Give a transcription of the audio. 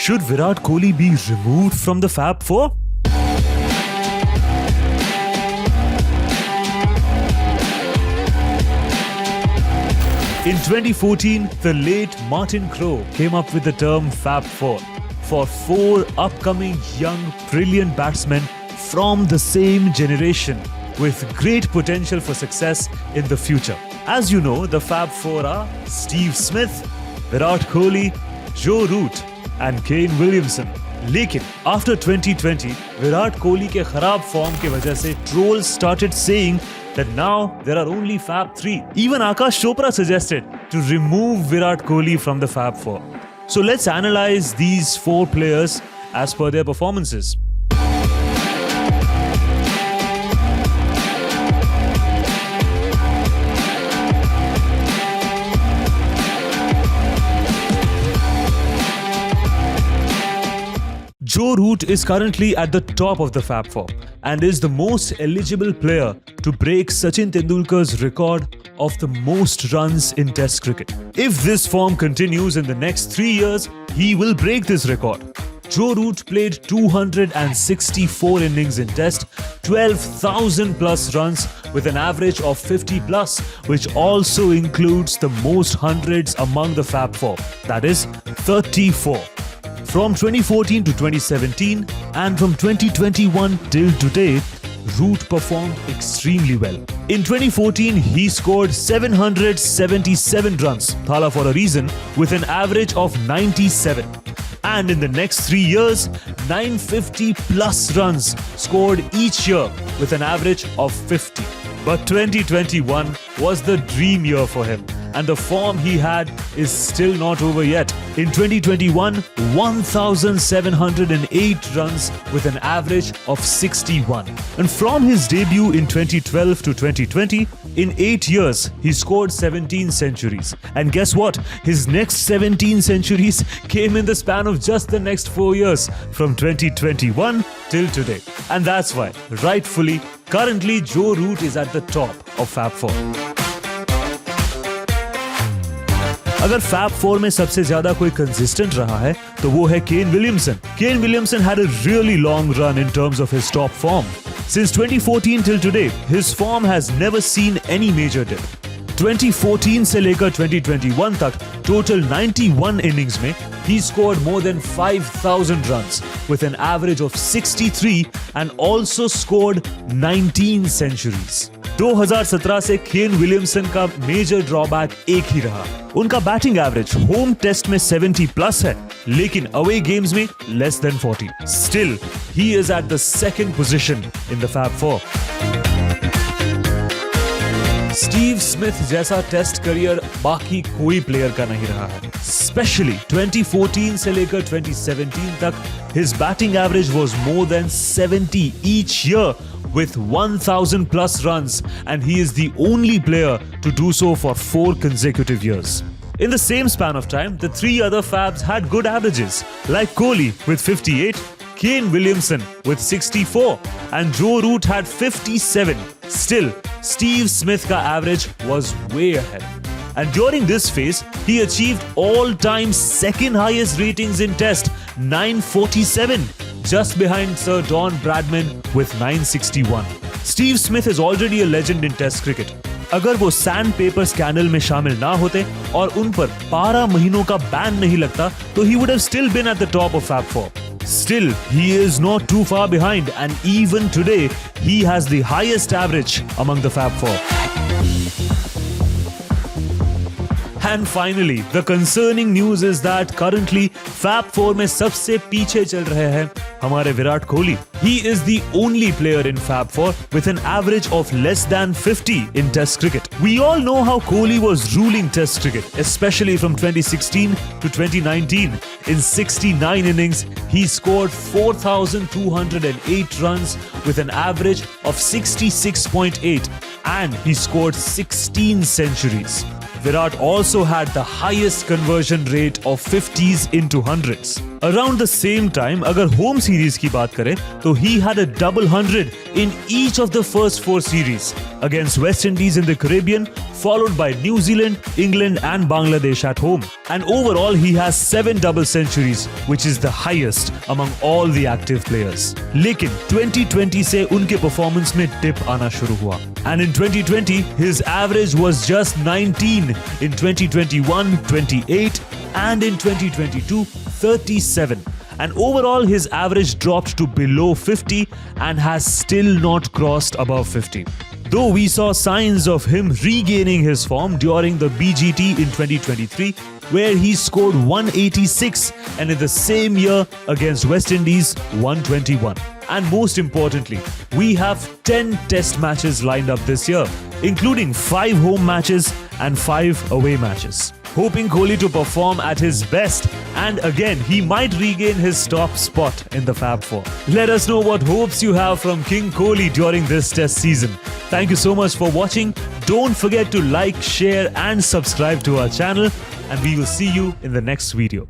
Should Virat Kohli be removed from the Fab Four? In 2014, the late Martin Crowe came up with the term Fab Four for four upcoming young, brilliant batsmen from the same generation with great potential for success in the future. As you know, the Fab Four are Steve Smith, Virat Kohli, Joe Root and Kane Williamson. लेकिन after 2020, Virat Kohli के खराब form की वजह से trolls started saying that now there are only Fab 3. Even Akash Chopra suggested to remove Virat Kohli from the Fab 4. So let's analyze these four players as per their performances. Joe Root is currently at the top of the Fab Four and is the most eligible player to break Sachin Tendulkar's record of the most runs in Test cricket. If this form continues in the next 3 years, he will break this record. Joe Root played 264 innings in Test, 12,000 plus runs with an average of 50 plus, which also includes the most hundreds among the Fab Four, that is 34. From 2014 to 2017 and from 2021 till today, Root performed extremely well. In 2014, he scored 777 runs, thala for a reason, with an average of 97. And in the next 3 years, 950 plus runs scored each year with an average of 50. But 2021 was the dream year for him, and the form he had is still not over yet. In 2021, 1,708 runs with an average of 61. And from his debut in 2012 to 2020, in 8 years, he scored 17 centuries. And guess what? His next 17 centuries came in the span of just the next 4 years, from 2021 till today. And that's why, rightfully, currently Joe Root is at the top of Fab 4. अगर Fab 4 में सबसे ज्यादा कोई consistent रहा है तो वो है Kane Williamson. Kane Williamson had a really long run in terms of his top form. Since 2014 till today, his form has never seen any major dip. 2014 से लेकर 2021 तक total 91 innings में he scored more than 5,000 runs with an average of 63 and also scored 19 centuries. 2017 से Kane Williamson का major drawback एक ही रहा. उनका batting average home test में 70 प्लस है, लेकिन अवे गेम्स में less than 40. Still he is at the second position in the Fab 4. Steve Smith जैसा टेस्ट करियर बाकी कोई प्लेयर का नहीं रहा है. स्पेशली 2014 से लेकर 2017 तक his batting average was more than 70 each year with 1,000 plus runs, and he is the only player to do so for 4 consecutive years. In the same span of time, the 3 other Fabs had good averages, like Kohli with 58, Kane Williamson with 64, and Joe Root had 57. Still, Steve Smith's average was way ahead. And during this phase, he achieved all-time second highest ratings in Test, 947, just behind Sir Don Bradman with 961. Steve Smith is already a legend in Test cricket. अगर वो sand paper scandal में शामिल ना होते और उन पर 12 महीनों का बैन नहीं लगता, तो he would have still been at the top of Fab 4. Still, he is not too far behind, and even today, he has the highest average among the Fab 4. And finally, the concerning news is that currently Fab 4 में सबसे पीछे चल रहे हैं हमारे Virat Kohli. He is the only player in Fab 4 with an average of less than 50 in Test cricket. We all know how Kohli was ruling Test cricket, especially from 2016 to 2019. In 69 innings, he scored 4,208 runs with an average of 66.8, and he scored 16 centuries. Virat also had the highest conversion rate of 50s into 100s. Around the same time, अगर home series की बात करें, तो he had a double 100 in each of the first 4 series against West Indies in the Caribbean, followed by New Zealand, England and Bangladesh at home. And overall, he has 7 double centuries, which is the highest among all the active players. लेकिन 2020 से उनके performance में dip आना शुरू हुआ. And in 2020, his average was just 19. In 2021, 28. And in 2022, 37. And overall, his average dropped to below 50 and has still not crossed above 50. Though we saw signs of him regaining his form during the BGT in 2023, where he scored 186, and in the same year against West Indies, 121. And most importantly, we have 10 test matches lined up this year, including 5 home matches and 5 away matches. Hoping Kohli to perform at his best, and again he might regain his top spot in the Fab Four. Let us know what hopes you have from King Kohli during this test season. Thank you so much for watching. Don't forget to like, share and subscribe to our channel, and we will see you in the next video.